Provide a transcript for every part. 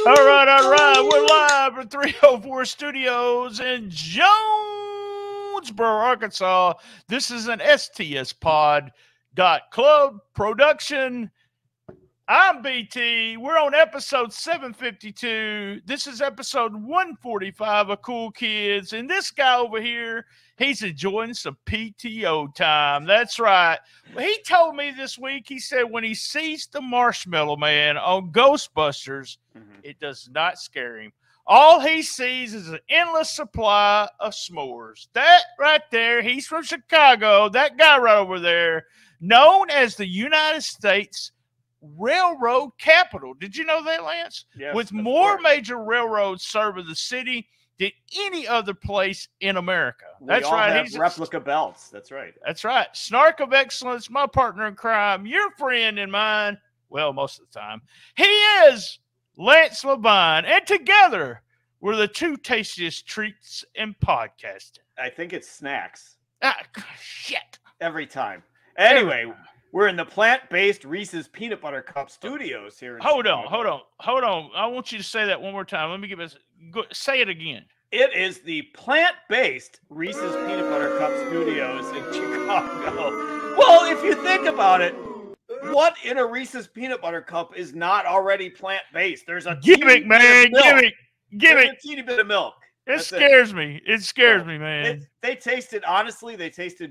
All right. We're live from 304 Studios in Jonesboro, Arkansas. This is an STS Pod Club production. I'm BT. We're on episode 752. This is episode 145 of Cool Kids. And this guy over here, he's enjoying some PTO time. That's right. He told me this week, he said when he sees the Marshmallow Man on Ghostbusters, it does not scare him. All he sees is an endless supply of s'mores. That right there, he's from Chicago. That guy right over there, known as the United States railroad capital. Did you know that, Lance? Yes, with more major railroads serving the city than any other place in America. That's right. He's replica belts. That's right. That's right. Snark of Excellence, my partner in crime, your friend and mine. Well, most of the time. He is Lance Levine. And together, we're the two tastiest treats in podcasting. I think it's snacks. Ah, shit. Every time. Anyway, we're in the plant-based Reese's Peanut Butter Cup studios here in Chicago. Hold on. I want you to say that one more time. Let me say it again. It is the plant-based Reese's Peanut Butter Cup studios in Chicago. Well, if you think about it, what in a Reese's Peanut Butter Cup is not already plant-based? There's a gimmick, man. Gimmick. A teeny bit of milk. It scares me. It scares me, man. They tasted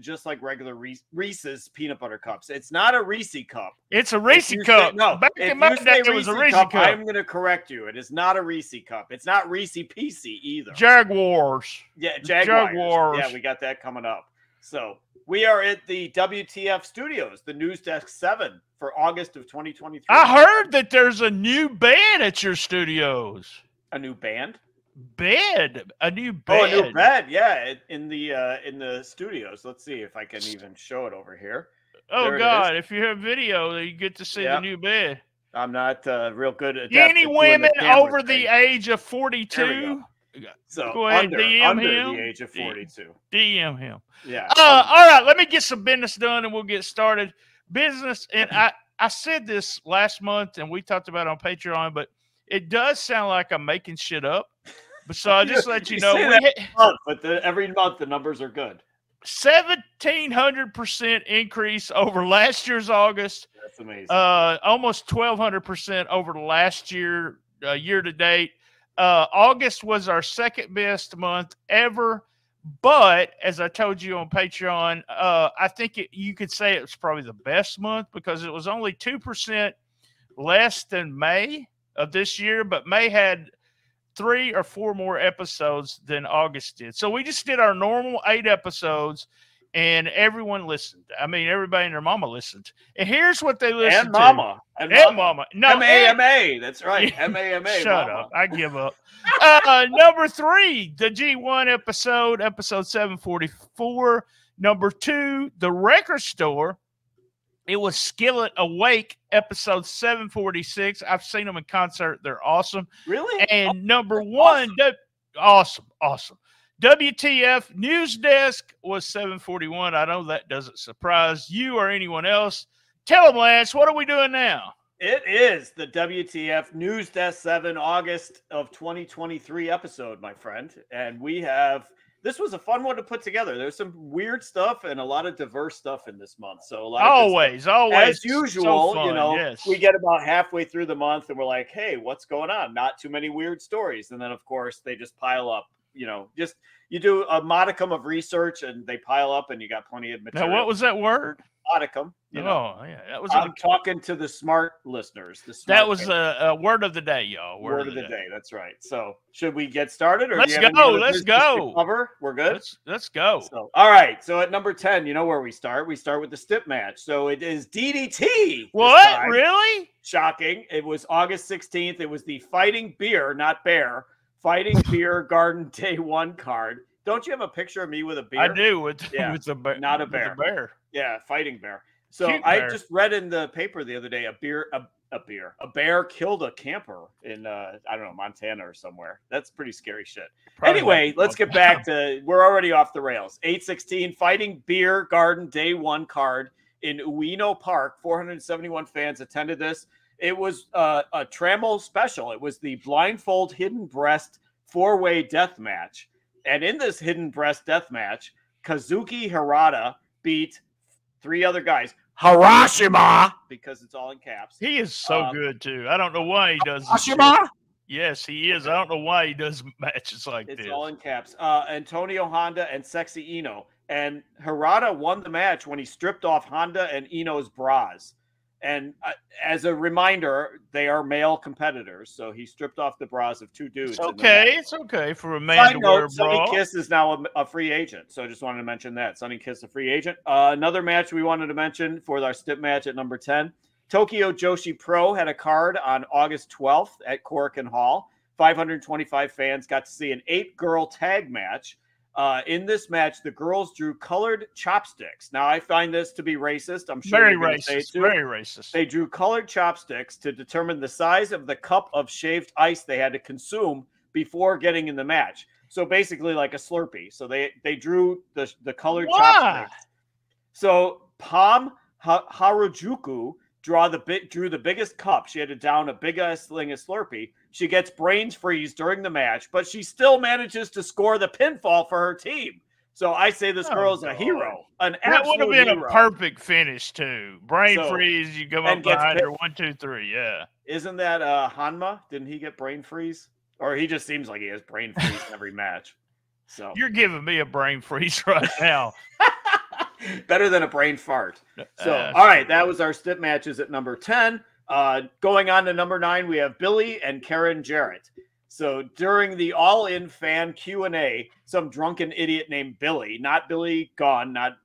just like regular Reese's Peanut Butter Cups. It's not a Reese cup. It's a Reese cup. Back in my day, it was a Reese cup. I'm going to correct you. It is not a Reese cup. It's not Reese PC either. Jaguars. Yeah, Jaguars. Yeah, we got that coming up. So we are at the WTF studios, the News Desk 7 for August of 2023. I heard that there's a new band at your studios. A new band? A new bed. Oh, a new bed, yeah, in the studios. Let's see if I can even show it over here. Oh God, if you have video, you get to see the new bed. I'm not real good at any women over the age of 42. So go ahead, DM him. The age of 42. DM him. Yeah. All right, let me get some business done and we'll get started. Business, and I said this last month and we talked about it on Patreon, but it does sound like I'm making shit up. So I'll just let you know. Every month the numbers are good. 1,700% increase over last year's August. That's amazing. Almost 1,200% over last year, year to date. August was our second best month ever. But as I told you on Patreon, I think you could say it was probably the best month because it was only 2% less than May of this year. But May had 3 or 4 more episodes than August did. So we just did our normal 8 episodes and everyone listened. I mean, everybody and their mama listened. And here's what they listened and mama. to. And mama. No, M-A-M-A. That's right. M-A-M-A. Shut mama. up. I give up. Number 3, the G1 episode 744. Number 2, the Record Store. It was Skillet Awake, episode 746. I've seen them in concert. They're awesome. Really? And number 1, awesome. WTF News Desk was 741. I know that doesn't surprise you or anyone else. Tell them, Lance, what are we doing now? It is the WTF News Desk 7 August of 2023 episode, my friend. And this was a fun one to put together. There's some weird stuff and a lot of diverse stuff in this month. So a lot always, as usual, so fun, we get about halfway through the month and we're like, hey, what's going on? Not too many weird stories. And then of course they just pile up, you do a modicum of research and they pile up and you got plenty of material. Now, what was that word? Modicum. Oh, yeah. That was I'm talking to the smart listeners. That was a word of the day, y'all. Word of the day. That's right. So should we get started? Or let's go. Let's go. Cover? We're good? Let's go. So, all right. So at number 10, you know where we start? We start with the stip match. So it is DDT. What? Really? Shocking. It was August 16th. It was the Fighting Beer, not Bear. Fighting Beer Garden Day 1 card. Don't you have a picture of me with a beer? I do. With a bear. Not a bear. With a bear. Yeah, fighting bear. So Cute I bear. just read in the paper the other day a bear killed a camper in I don't know, Montana or somewhere. That's pretty scary shit. Probably anyway, let's get back to we're already off the rails. 8/16 Fighting Beer Garden Day 1 card in Ueno Park. 471 fans attended this. It was a Trammell special. It was the blindfold hidden breast 4-way death match. And in this hidden breast death match, Kazuki Hirata beat 3 other guys. Harashima, because it's all in caps. He is so good too. I don't know why he does this shit. Yes, he is. Okay. I don't know why he does matches like this. It's all in caps. Antonio Honda and Sexy Eno. And Hirata won the match when he stripped off Honda and Eno's bras. And as a reminder, they are male competitors. So he stripped off the bras of 2 dudes. It's okay. It's okay for a man to wear a bra. Sonny Kiss is now a free agent. So I just wanted to mention that. Sonny Kiss, a free agent. Another match we wanted to mention for our stip match at number 10. Tokyo Joshi Pro had a card on August 12th at Korakuen Hall. 525 fans got to see an 8-girl tag match. In this match, the girls drew colored chopsticks. Now, I find this to be racist. I'm sure very racist. Very racist. They drew colored chopsticks to determine the size of the cup of shaved ice they had to consume before getting in the match. So basically, like a Slurpee. So they drew the colored chopsticks. So Pam Harajuku drew the biggest cup. She had to down a big ass thing of Slurpee. She gets brain freeze during the match, but she still manages to score the pinfall for her team. So I say this girl is a hero, an absolute That would have been hero. A perfect finish too. Brain freeze, you come up behind her, 1, 2, 3, yeah. Isn't that Hanma? Didn't he get brain freeze? Or he just seems like he has brain freeze in every match. So you're giving me a brain freeze right now. Better than a brain fart. So, all right, that was our stip matches at number 10. Going on to number 9, we have Billy and Karen Jarrett. So during the All-In fan Q&A, some drunken idiot named Billy, not Billy Gone, not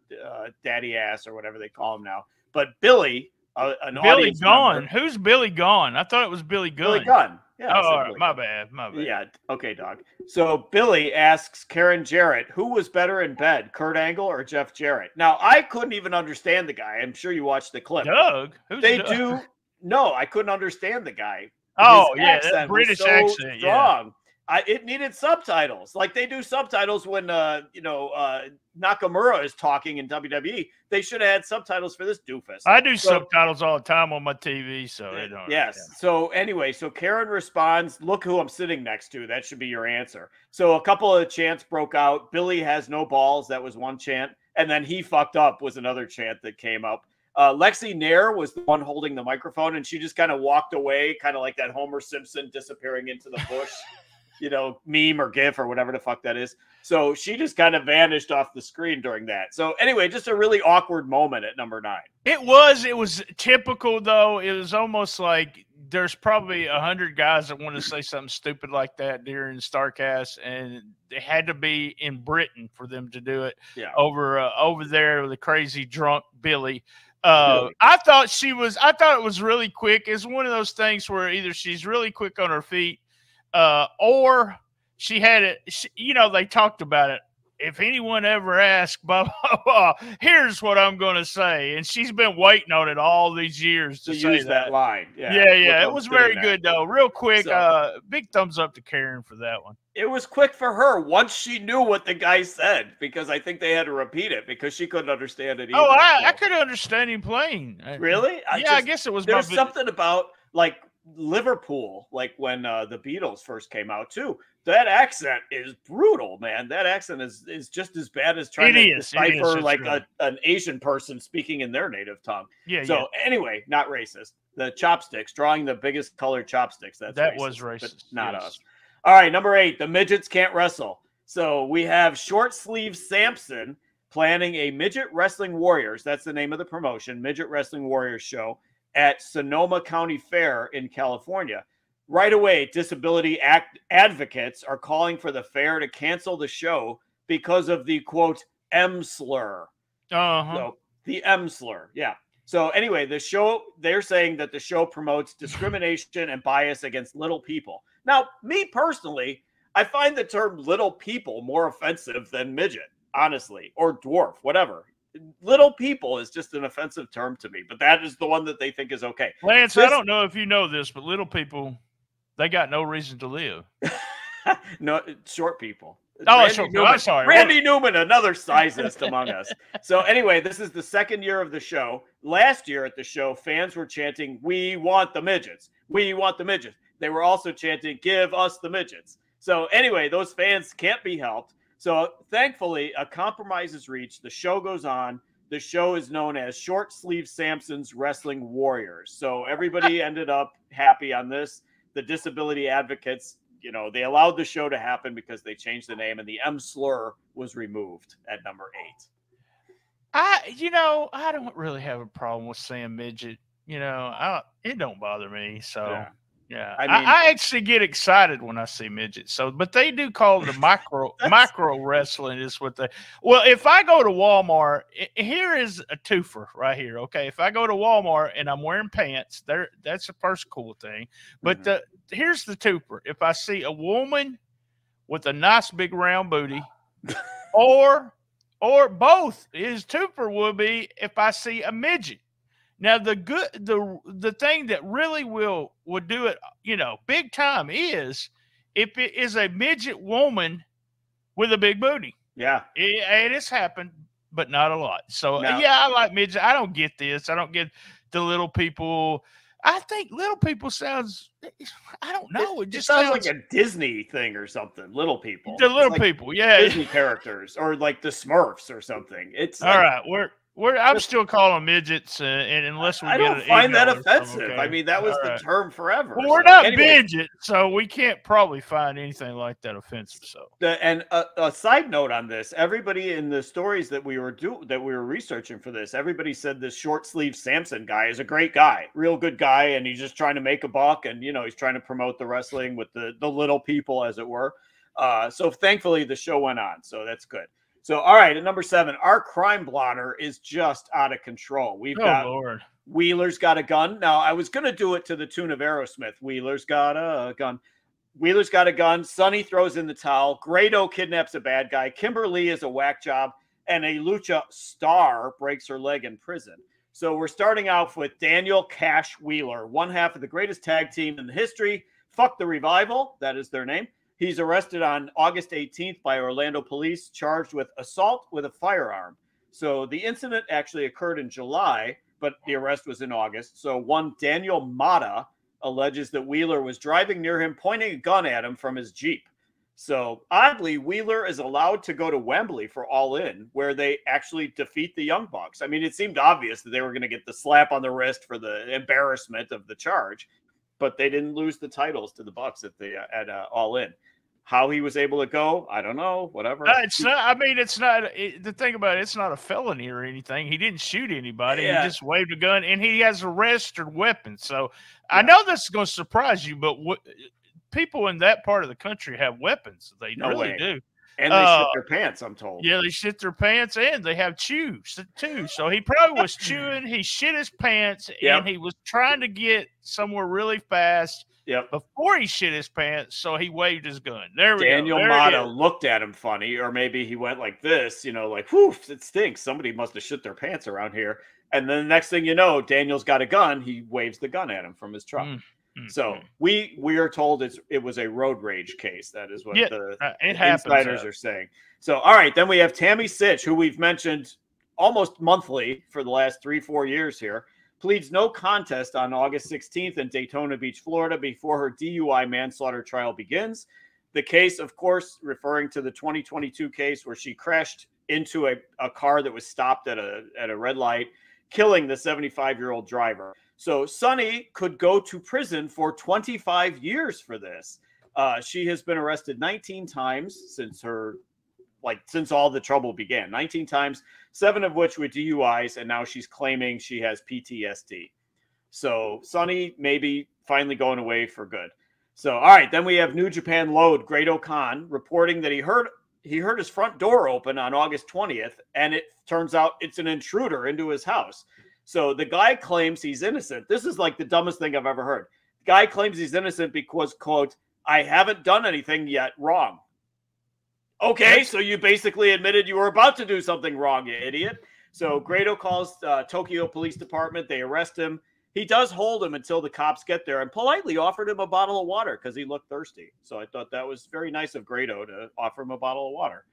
Daddy Ass or whatever they call him now, but Billy, an Billy audience Gone. member. Who's Billy Gone? I thought it was Billy Gunn. Billy Gunn. Yeah, all right, my bad. Yeah, okay, dog. So Billy asks Karen Jarrett, who was better in bed, Kurt Angle or Jeff Jarrett? Now, I couldn't even understand the guy. I'm sure you watched the clip. Doug? Who's Doug? No, I couldn't underst the guy. Oh, yeah, that British accent. Strong. Yeah. It needed subtitles. Like they do subtitles when, Nakamura is talking in WWE. They should have had subtitles for this doofus. I do subtitles all the time on my TV, so they don't. Yes. Yeah. So anyway, Karen responds, look who I'm sitting next to. That should be your answer. So a couple of chants broke out. Billy has no balls. That was one chant. And then he fucked up was another chant that came up. Lexi Nair was the one holding the microphone, and she just kind of walked away, kind of like that Homer Simpson disappearing into the bush, meme or GIF or whatever the fuck that is. So she just kind of vanished off the screen during that. So anyway, just a really awkward moment at number 9. It was typical, though. It was almost like there's probably 100 guys that want to say something stupid like that during StarCast, and it had to be in Britain for them to do it. Yeah. Over there with the crazy drunk Billy. I thought it was really quick. It's one of those things where either she's really quick on her feet, or she had it. They talked about it. If anyone ever asks, blah, blah, blah, here's what I'm going to say. And she's been waiting on it all these years to say use that line. Yeah. It was very good, though. Real quick, big thumbs up to Karen for that one. It was quick for her once she knew what the guy said, because I think they had to repeat it because she couldn't understand it either. Oh, I could understand him playing. Really? I guess it was. There's something about, like, Liverpool, like when the Beatles first came out, too. That accent is brutal, man. That accent is just as bad as trying to decipher like an Asian person speaking in their native tongue. Anyway, not racist. The chopsticks, drawing the biggest colored chopsticks. That was racist. But not us. All right, number 8, the midgets can't wrestle. So we have Short Sleeve Sampson planning a Midget Wrestling Warriors. That's the name of the promotion, Midget Wrestling Warriors show at Sonoma County Fair in California. Right away, disability advocates are calling for the fair to cancel the show because of the, quote, M slur. So the M slur, yeah. So anyway, they're saying that the show promotes discrimination and bias against little people. Now, me personally, I find the term little people more offensive than midget, honestly, or dwarf, whatever. Little people is just an offensive term to me, but that is the one that they think is okay. Lance, I don't know if you know this, but little people, they got no reason to live. No, short people. Oh, short film. I'm sorry. Randy Newman, another sizist among us. So anyway, this is the second year of the show. Last year at the show, fans were chanting, "We want the midgets. We want the midgets." They were also chanting, "Give us the midgets." So anyway, those fans can't be helped. So thankfully, a compromise is reached. The show goes on. The show is known as Short Sleeve Samson's Wrestling Warriors. So everybody ended up happy on this. The disability advocates, you know, they allowed the show to happen because they changed the name, and the M slur was removed at number 8. I don't really have a problem with saying midget. It don't bother me. So yeah. I mean, I actually get excited when I see midgets. So, but they do call it a micro wrestling is what they. Well, if I go to Walmart, here is a twofer right here. Okay, if I go to Walmart and I'm wearing pants, that's the first cool thing. But here's the twofer. If I see a woman with a nice big round booty, or both, his twofer would be if I see a midget. Now the thing that really would do it, big time is if it is a midget woman with a big booty. Yeah, it has happened, but not a lot. So I like midget. I don't get this. I don't get the little people. I think little people sounds. I don't know. It just sounds like a Disney thing or something. Little people. The little people, yeah. Disney characters or like the Smurfs or something. It's all right. I'm still calling them midgets, and unless we I don't find that offensive. Okay? I mean, that was the term forever. Well, we're not midget, so we can't probably find anything like that offensive. So, and a side note on this: everybody in the stories that we were researching for this, everybody said this short sleeve Samson guy is a great guy, real good guy, and he's just trying to make a buck, and he's trying to promote the wrestling with the little people, as it were. So thankfully, the show went on, so that's good. So, all right, at number 7, our crime blotter is just out of control. We've got Lord. Wheeler's got a gun. Now, I was going to do it to the tune of Aerosmith. Wheeler's got a gun. Wheeler's got a gun. Sonny throws in the towel. Grado kidnaps a bad guy. Kimberly is a whack job. And a lucha star breaks her leg in prison. So we're starting off with Daniel Cash Wheeler, one half of the greatest tag team in the history. Fuck the Revival. That is their name. He's arrested on August 18th by Orlando police, charged with assault with a firearm. So the incident actually occurred in July, but the arrest was in August. So one Daniel Mata alleges that Wheeler was driving near him, pointing a gun at him from his Jeep. So oddly, Wheeler is allowed to go to Wembley for All In, where they actually defeat the Young Bucks. I mean, it seemed obvious that they were going to get the slap on the wrist for the embarrassment of the charge, but they didn't lose the titles to the Bucks at All In. How he was able to go, I don't know. Whatever. It's not. I mean, it's not. The thing about it's not a felony or anything. He didn't shoot anybody. Yeah. He just waved a gun, and he has a registered weapon. So I know this is going to surprise you, but people in that part of the country have weapons. They really do. And they shit their pants, I'm told. Yeah, they shit their pants, and they have chews too. So he probably was chewing. He shit his pants, and he was trying to get somewhere really fast. Yep. Before he shit his pants, so he waved his gun. There we go. Daniel Mata looked at him funny, or maybe he went like this, like, whew, it stinks. Somebody must have shit their pants around here. And then the next thing you know, Daniel's got a gun. He waves the gun at him from his truck. So we are told it was a road rage case. That is what the insiders are saying. So, all right, then we have Tammy Sitch, who we've mentioned almost monthly for the last 3-4 years here. Pleads no contest on August 16th in Daytona Beach, Florida, before her DUI manslaughter trial begins. The case, of course, referring to the 2022 case where she crashed into a car that was stopped at a red light, killing the 75-year-old driver. So Sonny could go to prison for 25 years for this. She has been arrested 19 times since all the trouble began. 19 times, 7 of which were DUIs, and now she's claiming she has PTSD. So Sonny maybe finally going away for good. So, all right, then we have New Japan Load, Grado Khan, reporting that he heard his front door open on August 20th, and it turns out it's an intruder into his house. So the guy claims he's innocent. This is like the dumbest thing I've ever heard. The guy claims he's innocent because, quote, I haven't done anything yet wrong. Okay, so you basically admitted you were about to do something wrong, you idiot. So Grado calls Tokyo Police Department. They arrest him. he does hold him until the cops get there and politely offered him a bottle of water because he looked thirsty. So I thought that was very nice of Grado to offer him a bottle of water.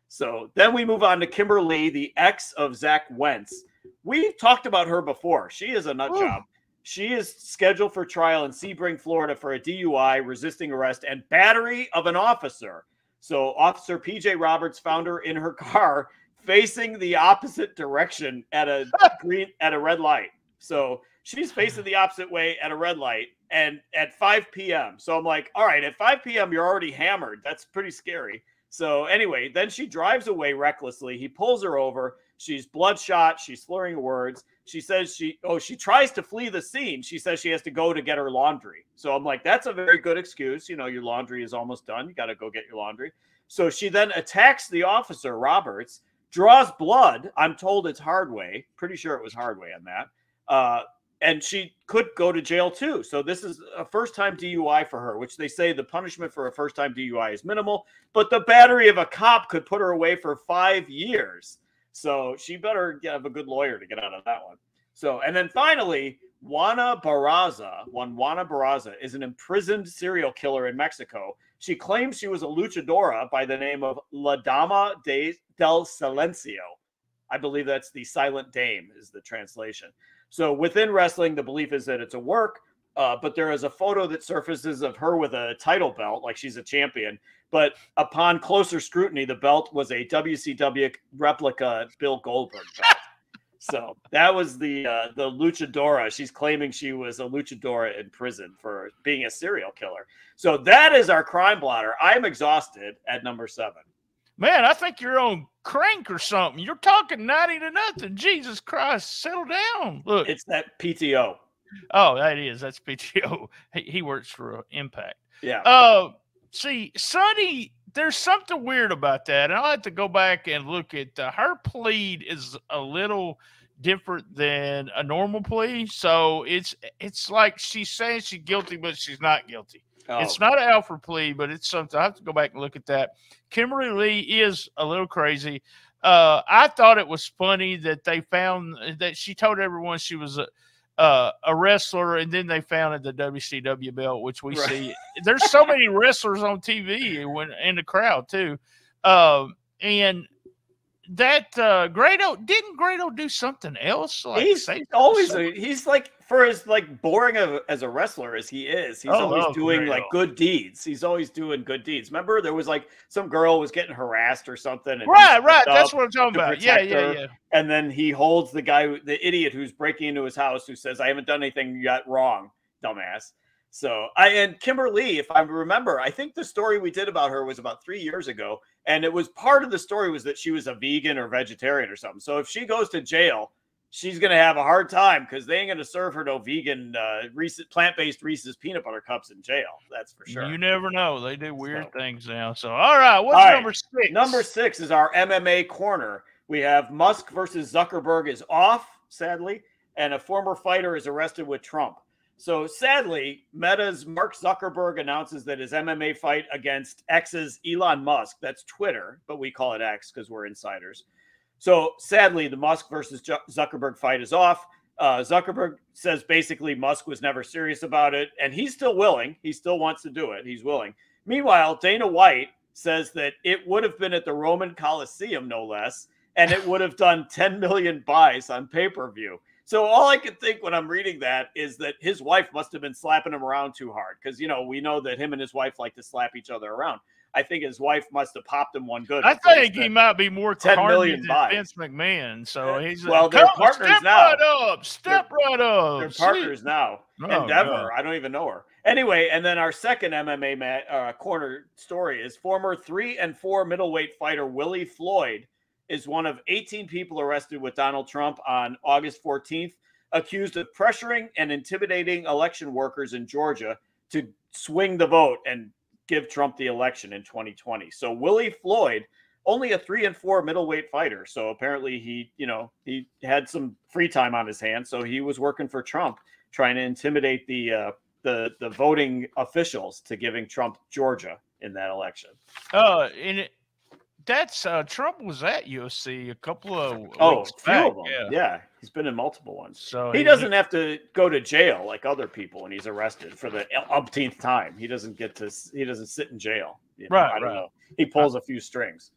So then we move on to Kimberly, the ex of Zach Wentz. We've talked about her before. She is a nut job. She is scheduled for trial in Sebring, Florida for a DUI, resisting arrest, and battery of an officer. So Officer PJ Roberts found her in her car facing the opposite direction at a red light. So she's facing the opposite way at a red light and at 5 p.m. So I'm like, all right, at 5 p.m. you're already hammered. That's pretty scary. So anyway, then she drives away recklessly. He pulls her over. She's bloodshot. She's slurring words. She says she tries to flee the scene. She says she has to go to get her laundry. So I'm like, that's a very good excuse. You know, your laundry is almost done. You got to go get your laundry. So she then attacks the officer, Roberts, draws blood. I'm told it's Hardway. Pretty sure it was Hardway on that. And she could go to jail too. So this is a first-time DUI for her, which they say the punishment for a first-time DUI is minimal, but the battery of a cop could put her away for 5 years. So she better have a good lawyer to get out of that one. So, and then finally, Juana Barraza is an imprisoned serial killer in Mexico. She claims she was a luchadora by the name of La Dama del Silencio. I believe that's the Silent Dame is the translation. So within wrestling, the belief is that it's a work, but there is a photo that surfaces of her with a title belt, like she's a champion. But upon closer scrutiny, the belt was a WCW replica Bill Goldberg belt. So that was the luchadora. She's claiming she was a luchadora in prison for being a serial killer. So that is our crime blotter. I'm exhausted at number 7. Man, I think you're on crank or something. You're talking 90-0. Jesus Christ, settle down. Look, it's that PTO. Oh, that is. That's PTO. He works for Impact. Yeah. See, Sonny, there's something weird about that. And I'll have to go back and look at her plea is a little different than a normal plea. So it's like she's saying she's guilty, but she's not guilty. Oh. It's not an Alfred plea, but it's something. I have to go back and look at that. Kimberly Lee is a little crazy. I thought it was funny that they found that she told everyone she was a wrestler, and then they founded the WCW belt, which we see. There's so many wrestlers on TV when in the crowd too, and that Grado do something else? Like he's always he's like, for as like boring as a wrestler as he is, he's always doing Grado. Like good deeds. He's always doing good deeds. Remember, there was like some girl was getting harassed or something. And right. That's what I'm talking about. Yeah. And then he holds the guy, the idiot who's breaking into his house, who says, "I haven't done anything yet wrong, dumbass." So and Kimberly, if I remember, I think the story we did about her was about 3 years ago. And it was part of the story was that she was a vegan or vegetarian or something. So if she goes to jail, she's going to have a hard time because they ain't going to serve her no vegan plant-based Reese's peanut butter cups in jail. That's for sure. You never know. They do weird things now. So, all right. What's number 6? Number 6 is our MMA corner. We have Musk versus Zuckerberg is off, sadly, and a former fighter is arrested with Trump. So sadly, Meta's Mark Zuckerberg announces that his MMA fight against X's Elon Musk, that's Twitter, but we call it X because we're insiders. So sadly, the Musk versus Zuckerberg fight is off. Zuckerberg says basically Musk was never serious about it, and he's still willing. He still wants to do it. He's willing. Meanwhile, Dana White says that it would have been at the Roman Coliseum, no less, and it would have done 10 million buys on pay-per-view. So all I could think when I'm reading that is that his wife must have been slapping him around too hard because, you know, we know that him and his wife like to slap each other around. I think his wife must have popped him one good. I think he might be more 10 million than Vince McMahon. So he's well, they're partners now. Step right up. They're partners now. Endeavor. I don't even know her. Anyway, and then our second MMA corner story is former 3 and 4 middleweight fighter Willie Floyd is one of 18 people arrested with Donald Trump on August 14th, accused of pressuring and intimidating election workers in Georgia to swing the vote and give Trump the election in 2020. So Willie Floyd, only a 3 and 4 middleweight fighter. So apparently he had some free time on his hands. So he was working for Trump, trying to intimidate the voting officials to giving Trump Georgia in that election. that's Trump was at UFC a couple of Oh, weeks a few back. of them. Yeah, he's been in multiple ones. So he doesn't have to go to jail like other people when he's arrested for the umpteenth time. He doesn't get to. He doesn't sit in jail. You know? Right, I don't right. know. He pulls a few strings.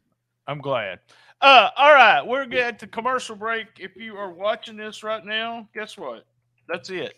I'm glad. All right, we're at the commercial break. If you are watching this right now, guess what? That's it.